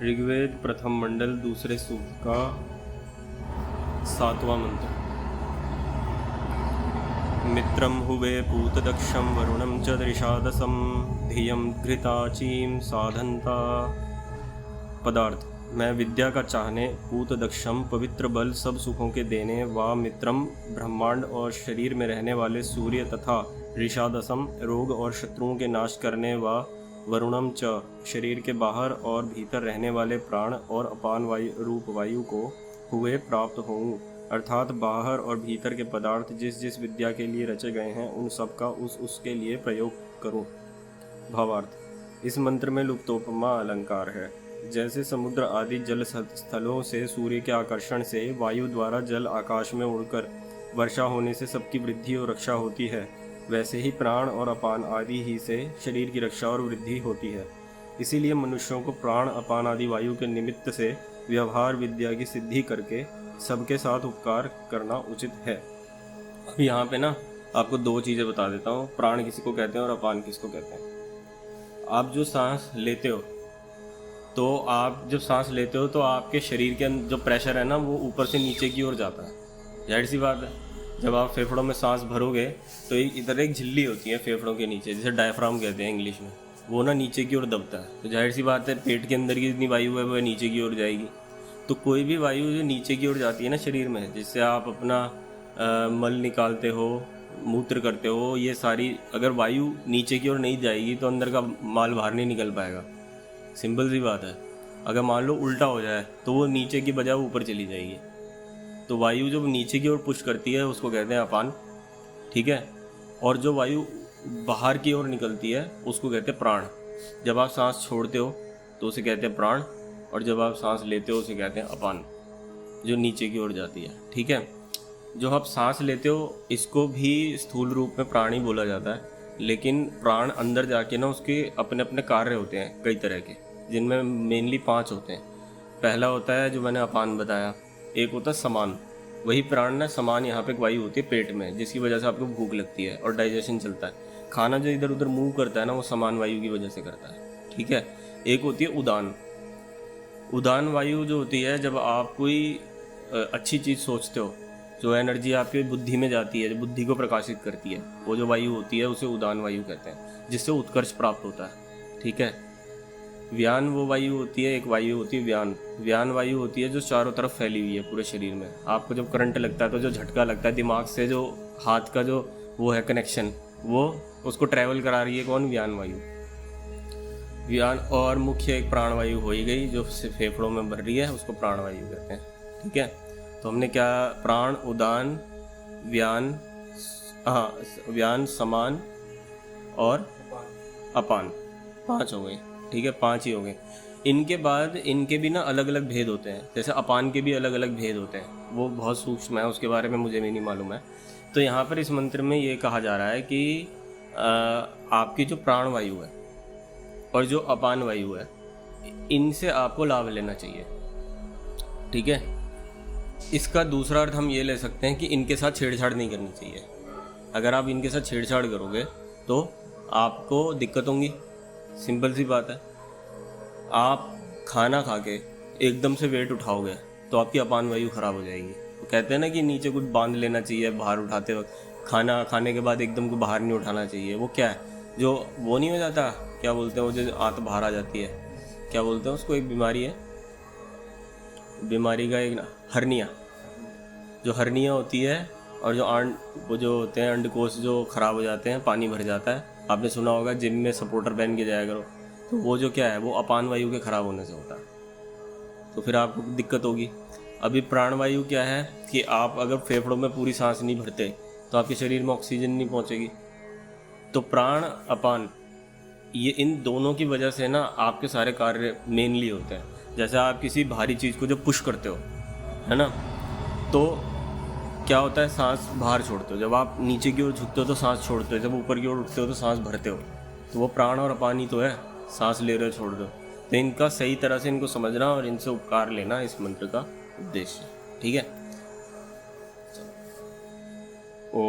ऋग्वेद प्रथम मंडल दूसरे सूक्त का 7वां मंत्र। मित्रं हुवे पूतदक्षं वरुणं च दृशादसं धियं घृताचीं साधनता। पदार्थ: मैं विद्या का चाहने, पूतदक्षम पवित्र बल सब सुखों के देने व मित्रम ब्रह्मांड और शरीर में रहने वाले सूर्य तथा ऋषादसम रोग और शत्रुओं के नाश करने व वरुणम च शरीर के बाहर और भीतर रहने वाले प्राण और अपान वायु रूप वायु को हुए प्राप्त होऊं, अर्थात बाहर और भीतर के पदार्थ जिस जिस विद्या के लिए रचे गए हैं उन सब का उसके लिए प्रयोग करूं। भावार्थ: इस मंत्र में लुप्तोपमा अलंकार है। जैसे समुद्र आदि जल स्थलों से सूर्य के आकर्षण से वायु द्वारा जल आकाश में उड़कर वर्षा होने से सबकी वृद्धि और रक्षा होती है, वैसे ही प्राण और अपान आदि ही से शरीर की रक्षा और वृद्धि होती है। इसीलिए मनुष्यों को प्राण अपान आदि वायु के निमित्त से व्यवहार विद्या की सिद्धि करके सबके साथ उपकार करना उचित है। अब यहाँ पे ना आपको दो चीज़ें बता देता हूँ, प्राण किसी को कहते हैं और अपान किसको कहते हैं। आप जो सांस लेते हो तो आप जब सांस लेते हो तो आपके शरीर के जो प्रेशर है ना वो ऊपर से नीचे की ओर जाता है। जाहिर सी बात है, जब आप फेफड़ों में सांस भरोगे तो इधर एक झिल्ली होती है फेफड़ों के नीचे, जिसे डायफ्राम कहते हैं इंग्लिश में, वो ना नीचे की ओर दबता है। तो जाहिर सी बात है पेट के अंदर की जितनी वायु है वह नीचे की ओर जाएगी। तो कोई भी वायु जो नीचे की ओर जाती है ना शरीर में, जिससे आप अपना मल निकालते हो, मूत्र करते हो, ये सारी अगर वायु नीचे की ओर नहीं जाएगी तो अंदर का माल बाहर नहीं निकल पाएगा। सिंपल सी बात है। अगर मान लो उल्टा हो जाए तो वो नीचे की बजाय ऊपर चली जाएगी। तो वायु जब नीचे की ओर पुश करती है उसको कहते हैं अपान, ठीक है। और जो वायु बाहर की ओर निकलती है उसको कहते हैं प्राण। जब आप सांस छोड़ते हो तो उसे कहते हैं प्राण, और जब आप सांस लेते हो उसे कहते हैं अपान, जो नीचे की ओर जाती है, ठीक है। जो आप सांस लेते हो इसको भी स्थूल रूप में प्राण ही बोला जाता है, लेकिन प्राण अंदर जाके ना उसके अपने अपने कार्य होते हैं कई तरह के, जिनमें मेनली 5 होते हैं। पहला होता है जो मैंने अपान बताया, एक होता है समान। वही प्राण ना समान यहाँ पे एक वायु होती है पेट में, जिसकी वजह से आपको भूख लगती है और डाइजेशन चलता है। खाना जो इधर उधर मूव करता है ना वो समान वायु की वजह से करता है, ठीक है। एक होती है उदान। उदान वायु जो होती है जब आप कोई अच्छी चीज़ सोचते हो, जो एनर्जी आपकी बुद्धि में जाती है, जो बुद्धि को प्रकाशित करती है, वो जो वायु होती है उसे उदान वायु कहते हैं, जिससे उत्कर्ष प्राप्त होता है, ठीक है। व्यान वो वायु होती है, एक वायु होती है व्यान। व्यान वायु होती है जो चारों तरफ फैली हुई है पूरे शरीर में। आपको जब करंट लगता है तो जो झटका लगता है दिमाग से, जो हाथ का जो वो है कनेक्शन, वो उसको ट्रैवल करा रही है कौन? व्यान वायु। व्यान और मुख्य एक प्राणवायु हो ही गई जो फेफड़ों में भर रही है, उसको प्राणवायु कहते हैं, ठीक है। तो हमने क्या, प्राण, उदान, व्यान, व्यान, समान और अपान, 5 हो गए, ठीक है। 5 ही हो गए। इनके बाद इनके भी ना अलग अलग भेद होते हैं। जैसे अपान के भी अलग अलग भेद होते हैं, वो बहुत सूक्ष्म है, उसके बारे में मुझे भी नहीं मालूम है। तो यहाँ पर इस मंत्र में ये कहा जा रहा है कि आपकी जो प्राण वायु है और जो अपान वायु है, इनसे आपको लाभ लेना चाहिए, ठीक है। इसका दूसरा अर्थ हम ये ले सकते हैं कि इनके साथ छेड़छाड़ नहीं करनी चाहिए। अगर आप इनके साथ छेड़छाड़ करोगे तो आपको दिक्कत होंगी। सिंपल सी बात है। आप खाना खा के एकदम से वेट उठाओगे तो आपकी अपान वायु खराब हो जाएगी। तो कहते हैं ना कि नीचे कुछ बांध लेना चाहिए बाहर उठाते वक्त। खाना खाने के बाद एकदम को बाहर नहीं उठाना चाहिए। वो क्या है, जो वो नहीं हो जाता, क्या बोलते हैं वो, जो आंत बाहर आ जाती है, क्या बोलते हैं उसको, एक बीमारी है, बीमारी का एक हर्निया। जो हर्निया होती है और जो वो जो होते हैं अंडकोश जो खराब हो जाते हैं, पानी भर जाता है। आपने सुना होगा जिम में सपोर्टर पहन के जाया करो, तो वो जो क्या है वो अपान वायु के खराब होने से होता है। तो फिर आपको दिक्कत होगी। अभी प्राणवायु क्या है कि आप अगर फेफड़ों में पूरी सांस नहीं भरते तो आपके शरीर में ऑक्सीजन नहीं पहुंचेगी। तो प्राण अपान ये इन दोनों की वजह से ना आपके सारे कार्य मेनली होते हैं। जैसे आप किसी भारी चीज़ को जब पुश करते हो, है ना, तो क्या होता है, सांस बाहर छोड़ते हो। जब आप नीचे की ओर झुकते हो तो सांस छोड़ते हो, जब ऊपर की ओर उठते हो तो सांस भरते हो। तो वो प्राण और अपान ही तो है, सांस ले रहे हो छोड़ दो। तो इनका सही तरह से इनको समझना और इनसे उपकार लेना इस मंत्र का उद्देश्य, ठीक है। ओ